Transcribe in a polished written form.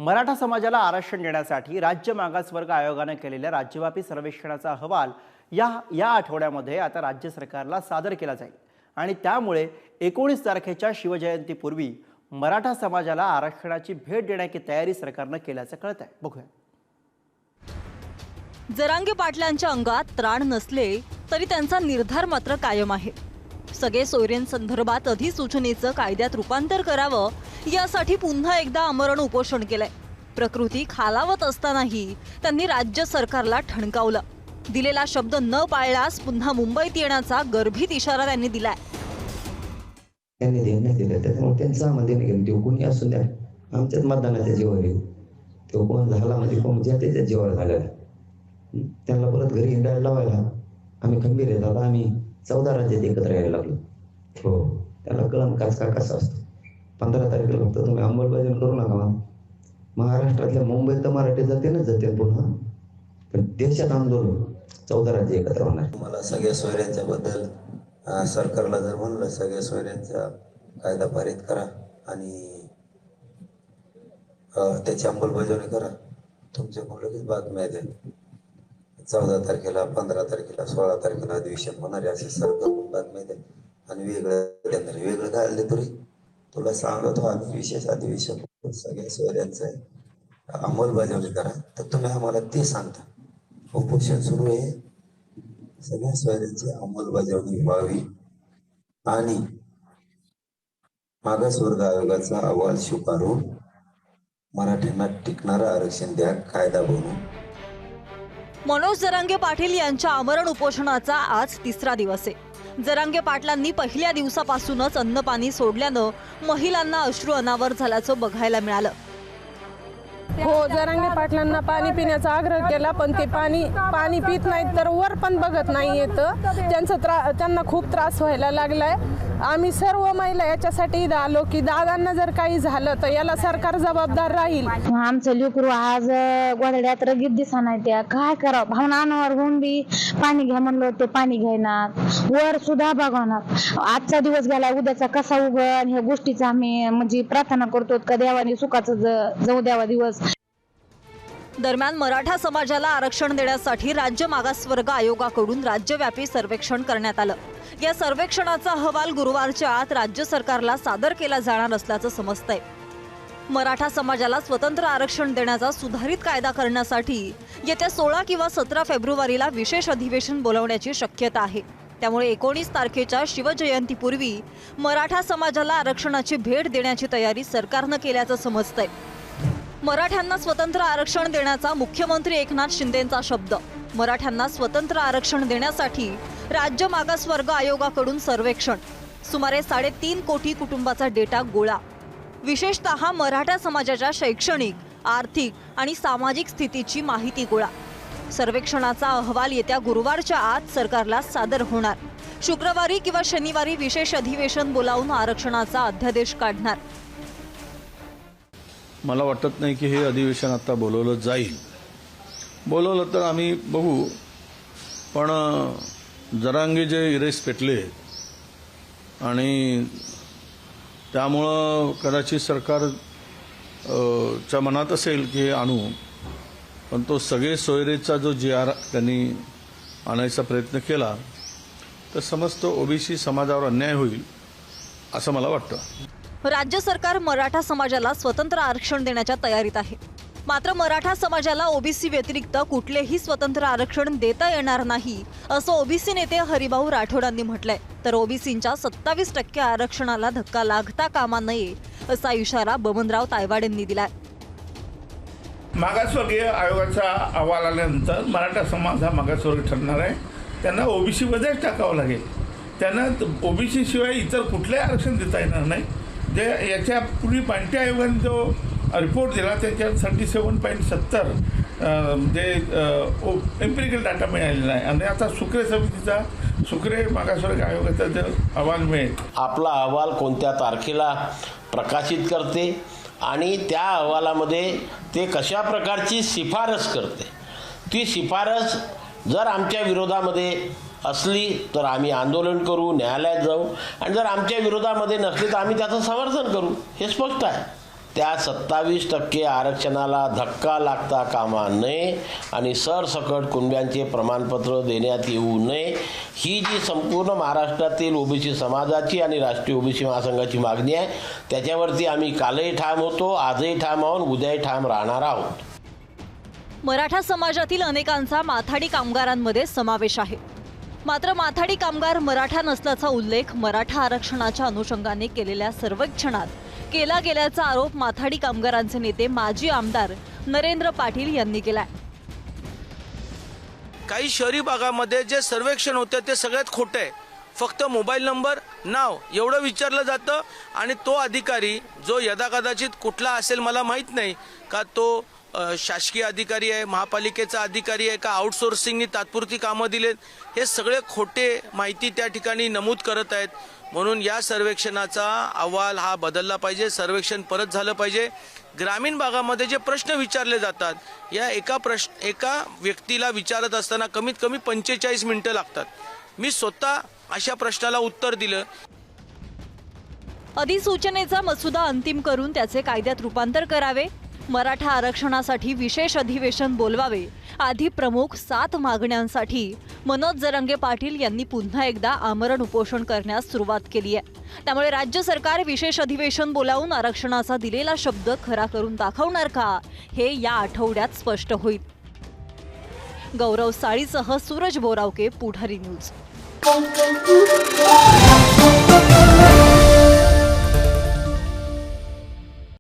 मराठा समाजाला आरक्षण देण्यासाठी राज्य मागासवर्ग आयोगाने केलेल्या राज्यव्यापी सर्वेक्षणाचा अहवाल या आठवड्यामध्ये आता राज्य सरकारला सादर केला जाईल आणि त्यामुळे 19 तारखेच्या शिवजयंतीपूर्वी मराठा समाजाला आरक्षणाची भेट देण्याची तयारी सरकारने केल्याचं कळत आहे। बघूया। जरांगे पाटलांच्या अंगात त्राण नसले तरी त्यांचा निर्धार मात्र कायम आहे। सगळे सोयऱ्यांसंदर्भात अधिसूचनेचं कायद्यात रूपांतर करावं यासाठी पुन्हा एकदा आमरण उपोषण केलंय। प्रकृती खालावत असतानाही त्यांनी राज्य सरकारला ठणकावलं। दिलेला शब्द न पाळल्यास पुन्हा मुंबईत येण्याचा गर्भित इशारा त्यांनी दिलाय। त्यांनी देण्यात दिलं त्यामुळे त्यांचा मध्ये घेऊन कोणी असून द्या आमच्याच मतदानाच्या जीवावर येऊ तो कोण झाला म्हणजे कोण ज्या त्याच्या जीवावर झालेला त्यांना परत घरी हिंडायला लावायला आम्ही खंबीर आहेत। आता आम्ही 14 राज्यात एकत्र यायला लागलो। हो त्याला कळण कसं असतं। 15 तारखेला फक्त तुम्ही अंमलबजावणी करू नका। महाराष्ट्रातल्या मुंबईत तर मराठी जाते पुन्हा पण देशात आंदोलन 14 राज्य एकत्र होणार। मला सगळ्या सोयऱ्यांच्या बद्दल सरकारला जर म्हणलं सगळ्या सोयऱ्यांचा कायदा पारित करा आणि त्याची अंमलबजावणी करा तुमच्याकडून लगेच बातम्या द्या। 14 तारखेला 15 तारखेला 16 तारखेला अधिवेशन होणारे असे सरकार बातम्या द्या आणि वेगळं काय आले तरी तुला सांगतो आम्ही विशेष अधिवेशन सगळ्या सोयऱ्यांचं अंमलबजावणी करा तर तुम्ही आम्हाला ते सांगता। उपोषण सुरू आहे। सगळ्या सोयऱ्यांची अंमलबजावणी व्हावी आणि मागासवर्ग आयोगाचा अहवाल स्वीकारून मराठ्यांना टिकणारं आरक्षण द्या कायदा बनवून। मनोज जरांगे पाटील यांच्या आमरण उपोषणाचा आज 3रा दिवस आहे। जरांगे पाटलांनी पहिल्या दिवसापासूनच अन्नपाणी सोडल्यानं महिलांना अश्रू अनावर झाल्याचं बघायला मिळालं। हो जरांगे पाटलांना पाणी पिण्याचा आग्रह केला पण ते पाणी पित नाहीत तर वर पण बघत नाही येतं। त्यांना खूप त्रास व्हायला लागलाय। आम्ही सर्व महिला याच्यासाठी आलो की दादांना जर काही झालं तर याला सरकार जबाबदार राहील। आमचं लेकरू आज गोधड्यात रगीत दिसा नाही त्या काय करावं भावना अनावर होऊन बी पाणी घ्या म्हणलं ते पाणी घेणार वर सुद्धा बघणार। आजचा दिवस गेला उद्याचा कसा उगल ह्या गोष्टीचा आम्ही म्हणजे प्रार्थना करतो का देवाने सुखाचं जाऊ द्यावा दिवस। दरम्यान मराठा समाजाला आरक्षण देण्यासाठी राज्य मागासवर्ग आयोगाकडून राज्यव्यापी सर्वेक्षण करण्यात आलं। या सर्वेक्षणाचा अहवाल गुरुवारच्या आत राज्य सरकारला सादर केला जाणार असल्याचं समजतंय। मराठा समाजाला स्वतंत्र आरक्षण देण्याचा सुधारित कायदा करण्यासाठी येत्या 16 किंवा 17 फेब्रुवारीला विशेष अधिवेशन बोलवण्याची शक्यता आहे। त्यामुळे 19 तारखेच्या शिवजयंतीपूर्वी मराठा समाजाला आरक्षणाची भेट देण्याची तयारी सरकारनं केल्याचं समजतंय। मराठ्यांना स्वतंत्र आरक्षण देण्याचा मुख्यमंत्री एकनाथ शिंदेंचा शब्द। मराठ्यांना स्वतंत्र आरक्षण देण्यासाठी राज्य मागासवर्ग आयोगाकडून सर्वेक्षण। सुमारे 3.5 कोटी कुटुंबाचा डेटा गोळा। विशेषतः मराठा समाजाच्या शैक्षणिक, आर्थिक आणि सामाजिक स्थितीची माहिती गोळा। सर्वेक्षणाचा अहवाल येत्या गुरुवारच्या आत सरकारला सादर होणार। शुक्रवारी किंवा शनिवारी विशेष अधिवेशन बोलावून आरक्षणाचा अध्यादेश काढणार। मला वाटत नाही की हे अधिवेशन आता बोलवलं जाईल। बोलवलं तर आम्ही बघू पण जरांगे जे इरेस पेटले आणि त्यामुळं कदाचित सरकार च्या मनात असेल की हे आणू पण तो सगळे सोयरेचा जो GR त्यांनी आणायचा प्रयत्न केला तर समस्त ओबीसी समाजावर अन्याय होईल असं मला वाटतं। राज्य सरकार मराठा समाजाला स्वतंत्र आरक्षण देण्याच्या तयारीत आहे। मात्र मराठा समाजाला ओबीसी व्यतिरिक्त कुठलेही स्वतंत्र आरक्षण देता येणार नाही असं ओबीसी नेते हरिभाऊ राठोडांनी म्हटलंय। तर ओबीसींच्या 27% आरक्षणाला धक्का लागता कामा नये असा इशारा बबनराव तायवाडेंनी दिलाय। मागासवर्गीय आयोगाचा अहवाल आल्यानंतर मराठा समाज हा मागासवर्ग ठरणार आहे। त्यांना ओबीसी मध्येच टाकावं लागेल। त्यांना ओबीसी शिवाय इतर कुठलंही आरक्षण देता येणार नाही। जे याच्यापूर्वी पांटे आयोगाने जो रिपोर्ट दिला त्याच्यात 37.70 जे एम्पिरिकल डाटा मिळालेला आहे आणि आता सुक्रे मागासवर्ग आयोगाचा जो अहवाल मिळेल। आपला अहवाल कोणत्या तारखेला प्रकाशित करते आणि त्या अहवालामध्ये ते कशा प्रकारची शिफारस करते ती शिफारस जर आमच्या विरोधामध्ये असली तर आम्ही आंदोलन करू, न्यायालयात जाऊ आणि जर आमच्या विरोधामध्ये नसली तर आम्ही त्याचं समर्थन करू। हे स्पष्ट आहे। त्या 27% आरक्षणाला धक्का लागता कामा नये आणि सरसकट कुणब्यांचे प्रमाणपत्र देण्यात येऊ नये, ही जी संपूर्ण महाराष्ट्रातील ओबीसी समाजाची आणि राष्ट्रीय ओबीसी महासंघाची मागणी आहे, त्याच्यावरती आम्ही कालही ठाम होतो, आजही ठाम आहोत, उद्याही ठाम राहणार आहोत. मराठा समाजातील अनेकांचा माथाडी कामगारांमध्ये समावेश आहे. मात्र माथाडी कामगार मराठा नसल्याचा उल्लेख मराठा आरक्षणाच्या अनुषंगाने केलेल्या सर्वेक्षणात केला गेल्याचा आरोप माथाडी कामगारांचे नेते माजी आमदार नरेंद्र पाटील यांनी केलाय. काही शहरी भागामध्ये जे सर्वेक्षण होते ते सगळ्यात खोटे आहे. फक्त मोबाईल नंबर, नाव एवढं विचारलं जातं आणि तो अधिकारी जो यदाकदाचित कुठला असेल मला माहीत नाही, का तो शासकीय अधिकारी आहे, महापालिकेचा अधिकारी आहे, का आउटसोर्सिंगनी तात्पुरती कामं दिलेत, हे सगळे खोटे माहिती त्या ठिकाणी नमूद करत आहेत. म्हणून या सर्वेक्षणाचा अहवाल हा बदलला पाहिजे, सर्वेक्षण परत झालं पाहिजे. ग्रामीण भागामध्ये जे प्रश्न विचारले जातात, या एका व्यक्तीला विचारत असताना कमीत कमी 45 मिनिटं लागतात. मी स्वतः अशा प्रश्नाला उत्तर दिलं. अधिसूचनेचा मसुदा अंतिम करून त्याचे कायद्यात रूपांतर करावे, मराठा आरक्षणासाठी विशेष अधिवेशन बोलवावे आदी प्रमुख 7 मागण्यांसाठी मनोज जरांगे पाटील यांनी पुन्हा एकदा आमरण उपोषण करण्यास सुरुवात केली आहे. त्यामुळे राज्य सरकार विशेष अधिवेशन बोलावून आरक्षणाचा दिलेला शब्द खरा करून दाखवणार का, हे या आठवड्यात स्पष्ट होईल. गौरव साळीसह सूरज बोरावके, पुढारी न्यूज.